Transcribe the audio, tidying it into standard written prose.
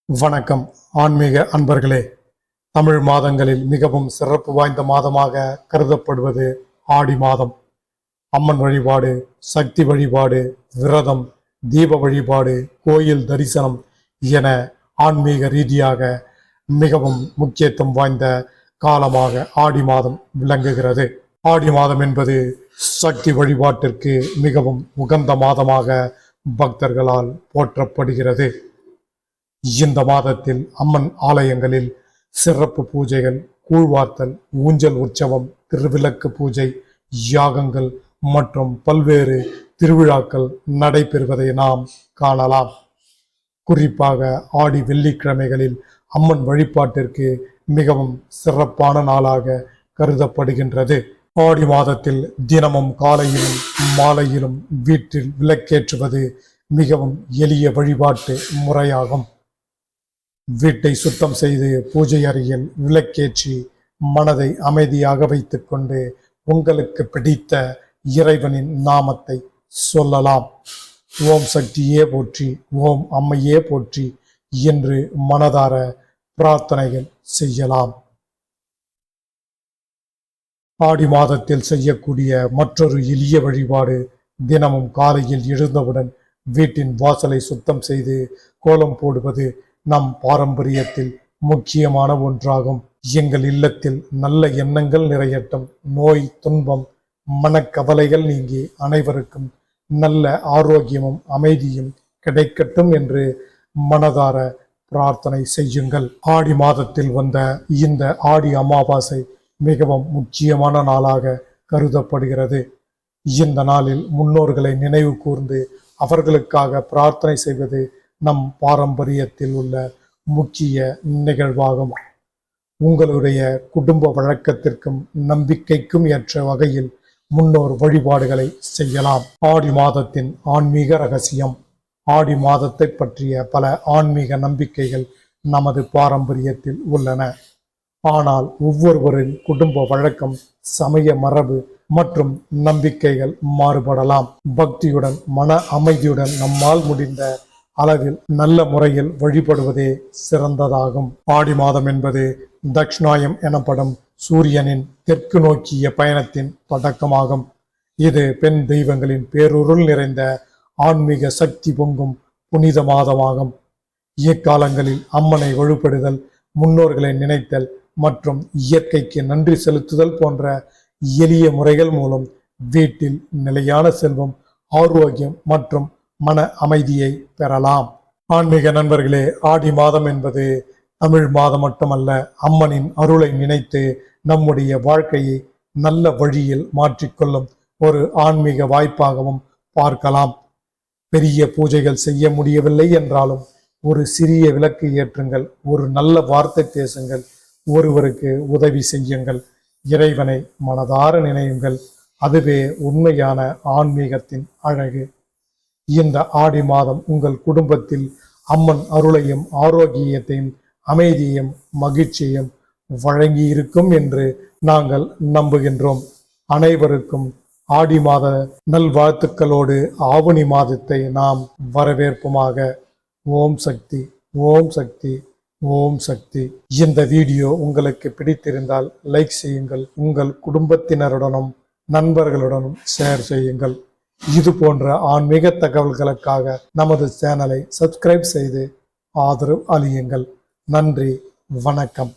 வணக்கம் ஆன்மீக அன்பர்களே. தமிழ் மாதங்களில் மிகவும் சிறப்பு வாய்ந்த மாதமாக கருதப்படுவது ஆடி மாதம். அம்மன் வழிபாடு, சக்தி வழிபாடு, விரதம், தீப வழிபாடு, கோயில் தரிசனம் என ஆன்மீக ரீதியாக மிகவும் முக்கியத்துவம் வாய்ந்த காலமாக ஆடி மாதம் விளங்குகிறது. ஆடி மாதம் என்பது சக்தி வழிபாட்டிற்கு மிகவும் உகந்த மாதமாக பக்தர்களால் போற்றப்படுகிறது. இந்த மாதத்தில் அம்மன் ஆலயங்களில் சிறப்பு பூஜைகள், கூழ்வார்த்தல், ஊஞ்சல் உற்சவம், திருவிளக்கு பூஜை, யாகங்கள் மற்றும் பல்வேறு திருவிழாக்கள் நடைபெறுவதை நாம் காணலாம். குறிப்பாக ஆடி வெள்ளிக்கிழமைகளில் அம்மன் வழிபாட்டிற்கு மிகவும் சிறப்பான நாளாக கருதப்படுகின்றது. ஆடி மாதத்தில் தினமும் காலையிலும் மாலையிலும் வீட்டில் விளக்கேற்றுவது மிகவும் எளிய வழிபாட்டு முறையாகும். வீட்டை சுத்தம் செய்து பூஜை அறையில் விளக்கேற்றி மனதை அமைதியாக வைத்துக்கொண்டு உங்களுக்கு பிடித்த இறைவனின் நாமத்தை சொல்லலாம். ஓம் சக்தியே போற்றி, ஓம் அம்மையே போற்றி என்று மனதார பிரார்த்தனைகள் செய்யலாம். ஆடி மாதத்தில் செய்யக்கூடிய மற்றொரு எளிய வழிபாடு, தினமும் காலையில் எழுந்தவுடன் வீட்டின் வாசலை சுத்தம் செய்து கோலம் போடுவது நம் பாரம்பரியத்தில் முக்கியமான ஒன்றாகும். எங்கள் இல்லத்தில் நல்ல எண்ணங்கள் நிறையட்டும், நோய் துன்பம் மனக்கவலைகள் நீங்கி அனைவருக்கும் நல்ல ஆரோக்கியமும் அமைதியும் கிடைக்கட்டும் என்று மனதார பிரார்த்தனை செய்யுங்கள். ஆடி மாதத்தில் வந்த இந்த ஆடி அமாவாசை மிகவும் முக்கியமான நாளாக கருதப்படுகிறது. இந்த நாளில் முன்னோர்களை நினைவு கூர்ந்து அவர்களுக்காக பிரார்த்தனை செய்வது நம் பாரம்பரியத்தில் உள்ள முக்கிய நிகழ்வாகும். உங்களுடைய குடும்ப வழக்கத்திற்கும் நம்பிக்கைக்கும் ஏற்ற வகையில் முன்னோர் வழிபாடுகளை செய்யலாம். ஆடி மாதத்தின் ஆன்மீக ரகசியம். ஆடி மாதத்தை பற்றிய பல ஆன்மீக நம்பிக்கைகள் நமது பாரம்பரியத்தில் உள்ளன. ஆனால் ஒவ்வொருவரின் குடும்ப வழக்கம், சமய மரபு மற்றும் நம்பிக்கைகள் மாறுபடலாம். பக்தியுடன், மன அமைதியுடன் நம்மால் முடிந்த அளவில் நல்ல முறையில் வழிபடுவதே சிறந்ததாகும். ஆடி மாதம் என்பது தக்ஷணாயம் எனப்படும் சூரியனின் தெற்கு நோக்கிய பயணத்தின் தொடக்கமாகும். இது பெண் தெய்வங்களின் பேருருள் நிறைந்த ஆன்மீக சக்தி பொங்கும் புனித மாதமாகும். இக்காலங்களில் அம்மனை வழிபடுதல், முன்னோர்களை நினைத்தல் மற்றும் இயற்கைக்கு நன்றி செலுத்துதல் போன்ற எளிய முறைகள் மூலம் வீட்டில் நிலையான செல்வம், ஆரோக்கியம் மற்றும் மன அமைதியை பெறலாம். ஆன்மீக நண்பர்களே, ஆடி மாதம் என்பது தமிழ் மாதம் மட்டுமல்ல, அம்மனின் அருளை நினைத்து நம்முடைய வாழ்க்கையை நல்ல வழியில் மாற்றிக்கொள்ளும் ஒரு ஆன்மீக வாய்ப்பாகவும் பார்க்கலாம். பெரிய பூஜைகள் செய்ய முடியவில்லை என்றாலும் ஒரு சிறிய விளக்கு ஏற்றுங்கள், ஒரு நல்ல வார்த்தை பேசுங்கள், ஒருவருக்கு உதவி செய்யுங்கள், இறைவனை மனதார நினையுங்கள். அதுவே உண்மையான ஆன்மீகத்தின் அழகு. இந்த ஆடி மாதம் உங்கள் குடும்பத்தில் அம்மன் அருளையும் ஆரோக்கியத்தையும் அமைதியையும் மகிழ்ச்சியையும் வழங்கி இருக்கும் என்று நாங்கள் நம்புகின்றோம். அனைவருக்கும் ஆடி மாத நல்வாழ்த்துக்களோடு ஆவணி மாதத்தை நாம் வரவேற்போமாக. ஓம் சக்தி, ஓம் சக்தி, ஓம் சக்தி. இந்த வீடியோ உங்களுக்கு பிடித்திருந்தால் லைக் செய்யுங்கள், உங்கள் குடும்பத்தினருடனும் நண்பர்களுடனும் ஷேர் செய்யுங்கள். இது போன்ற ஆன்மீக தகவல்களுக்காக நமது சேனலை சப்ஸ்கிரைப் செய்து ஆதரவு அளியுங்கள். நன்றி, வணக்கம்.